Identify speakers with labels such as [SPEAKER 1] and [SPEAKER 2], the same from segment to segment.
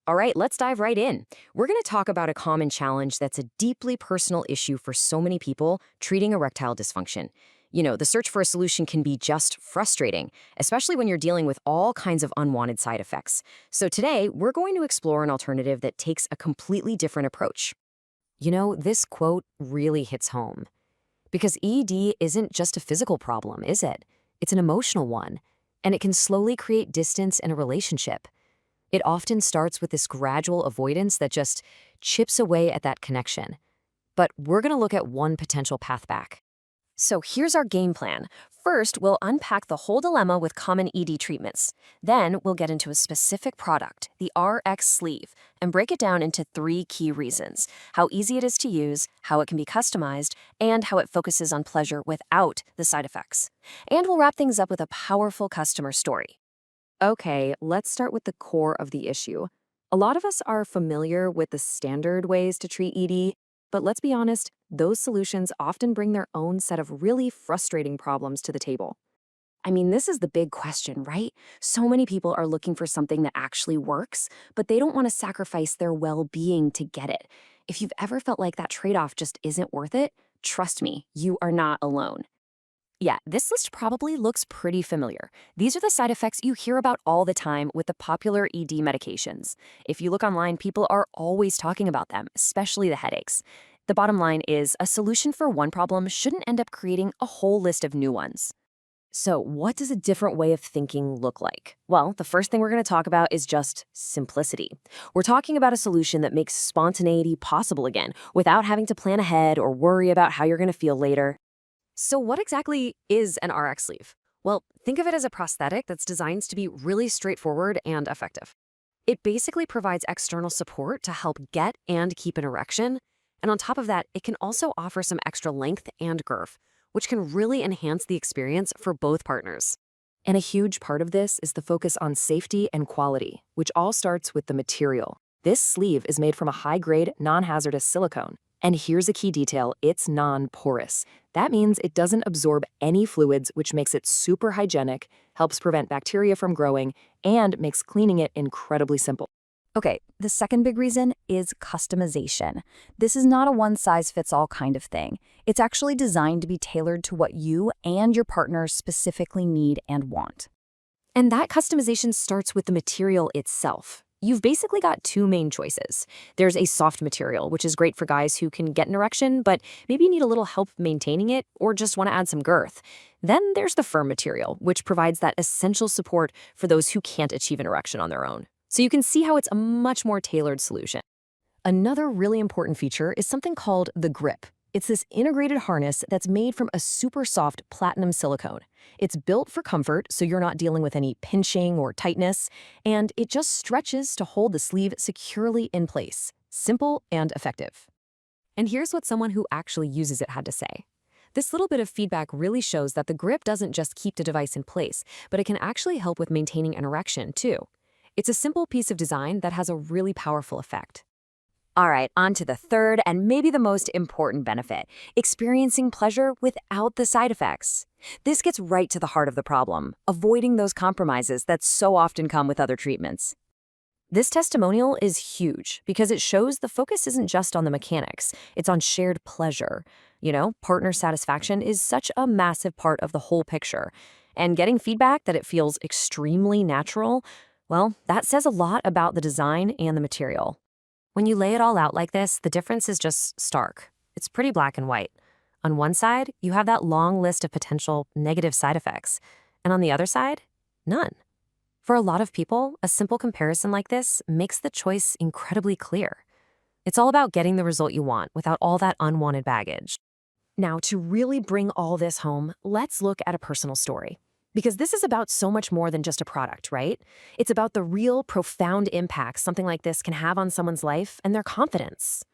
[SPEAKER 1] All right, let's dive right in. We're going to talk about a common challenge that's a deeply personal issue for so many people treating erectile dysfunction. The search for a solution can be just frustrating, especially when you're dealing with all kinds of unwanted side effects. So today, we're going to explore an alternative that takes a completely different approach. This quote really hits home. Because ED isn't just a physical problem, is it? It's an emotional one, and it can slowly create distance in a relationship. It often starts with this gradual avoidance that just chips away at that connection. But we're going to look at one potential path back. So here's our game plan. First, we'll unpack the whole dilemma with common ED treatments. Then we'll get into a specific product, the RX sleeve, and break it down into 3 key reasons: how easy it is to use, how it can be customized, and how it focuses on pleasure without the side effects. And we'll wrap things up with a powerful customer story. Okay, let's start with the core of the issue. A lot of us are familiar with the standard ways to treat ED, but let's be honest, those solutions often bring their own set of really frustrating problems to the table. I mean, this is the big question, right? So many people are looking for something that actually works, but they don't want to sacrifice their well-being to get it. If you've ever felt like that trade-off just isn't worth it, trust me, you are not alone. Yeah, this list probably looks pretty familiar. These are the side effects you hear about all the time with the popular ED medications. If you look online, people are always talking about them, especially the headaches. The bottom line is a solution for one problem shouldn't end up creating a whole list of new ones. So, what does a different way of thinking look like? Well, the first thing we're going to talk about is just simplicity. We're talking about a solution that makes spontaneity possible again, without having to plan ahead or worry about how you're going to feel later. So what exactly is an RX sleeve? Well, think of it as a prosthetic that's designed to be really straightforward and effective. It basically provides external support to help get and keep an erection. And on top of that, it can also offer some extra length and girth, which can really enhance the experience for both partners. And a huge part of this is the focus on safety and quality, which all starts with the material. This sleeve is made from a high-grade, non-hazardous silicone. And here's a key detail: it's non-porous. That means it doesn't absorb any fluids, which makes it super hygienic, helps prevent bacteria from growing, and makes cleaning it incredibly simple.
[SPEAKER 2] Okay, the second big reason is customization. This is not a one-size-fits-all kind of thing. It's actually designed to be tailored to what you and your partner specifically need and want. And that customization starts with the material itself. You've basically got 2 main choices. There's a soft material, which is great for guys who can get an erection, but maybe need a little help maintaining it or just want to add some girth. Then there's the firm material, which provides that essential support for those who can't achieve an erection on their own. So you can see how it's a much more tailored solution. Another really important feature is something called the grip. It's this integrated harness that's made from a super soft platinum silicone. It's built for comfort, so you're not dealing with any pinching or tightness, and it just stretches to hold the sleeve securely in place. Simple and effective. And here's what someone who actually uses it had to say. This little bit of feedback really shows that the grip doesn't just keep the device in place, but it can actually help with maintaining an erection, too. It's a simple piece of design that has a really powerful effect. All right, on to the third and maybe the most important benefit: experiencing pleasure without the side effects. This gets right to the heart of the problem, avoiding those compromises that so often come with other treatments. This testimonial is huge because it shows the focus isn't just on the mechanics, it's on shared pleasure. Partner satisfaction is such a massive part of the whole picture. And getting feedback that it feels extremely natural, well, that says a lot about the design and the material. When you lay it all out like this, the difference is just stark. It's pretty black and white. On one side, you have that long list of potential negative side effects, and on the other side, none. For a lot of people, a simple comparison like this makes the choice incredibly clear. It's all about getting the result you want without all that unwanted baggage. Now, to really bring all this home, let's look at a personal story. Because this is about so much more than just a product, right? It's about the real, profound impact something like this can have on someone's life and their confidence.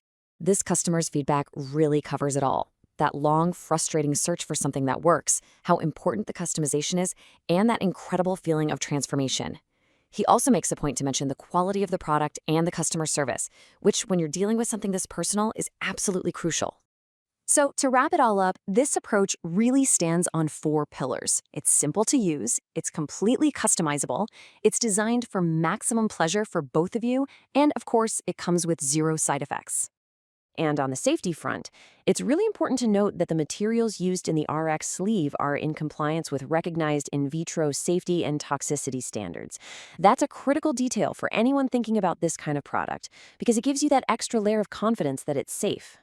[SPEAKER 2] This customer's feedback really covers it all. That long, frustrating search for something that works, how important the customization is, and that incredible feeling of transformation. He also makes a point to mention the quality of the product and the customer service, which, when you're dealing with something this personal, is absolutely crucial. So, to wrap it all up, this approach really stands on 4 pillars. It's simple to use, it's completely customizable, it's designed for maximum pleasure for both of you, and of course, it comes with 0 side effects.
[SPEAKER 1] And on the safety front, it's really important to note that the materials used in the RX sleeve are in compliance with recognized in vitro safety and toxicity standards. That's a critical detail for anyone thinking about this kind of product, because it gives you that extra layer of confidence that it's safe.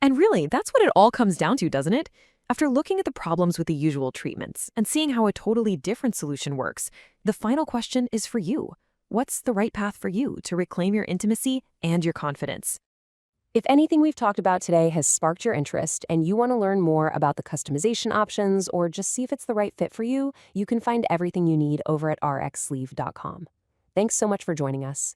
[SPEAKER 3] And really, that's what it all comes down to, doesn't it? After looking at the problems with the usual treatments and seeing how a totally different solution works, the final question is for you. What's the right path for you to reclaim your intimacy and your confidence?
[SPEAKER 1] If anything we've talked about today has sparked your interest and you want to learn more about the customization options or just see if it's the right fit for you, you can find everything you need over at rxsleeve.com. Thanks so much for joining us.